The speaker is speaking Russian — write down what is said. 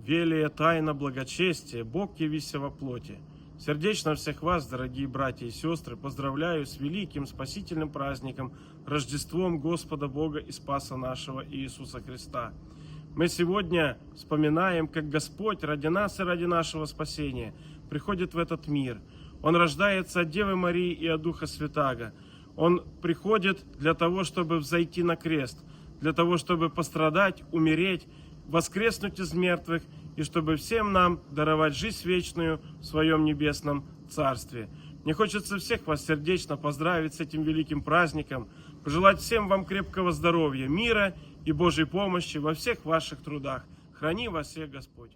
велия тайна благочестия, Бог явися во плоти. Сердечно всех вас, дорогие братья и сестры, поздравляю с великим спасительным праздником, Рождеством Господа Бога и Спаса нашего Иисуса Христа. Мы сегодня вспоминаем, как Господь ради нас и ради нашего спасения приходит в этот мир. Он рождается от Девы Марии и от Духа Святаго. Он приходит для того, чтобы взойти на крест, для того, чтобы пострадать, умереть, воскреснуть из мертвых, и чтобы всем нам даровать жизнь вечную в Своем небесном Царстве. Мне хочется всех вас сердечно поздравить с этим великим праздником, пожелать всем вам крепкого здоровья, мира и Божьей помощи во всех ваших трудах. Храни вас всех Господь!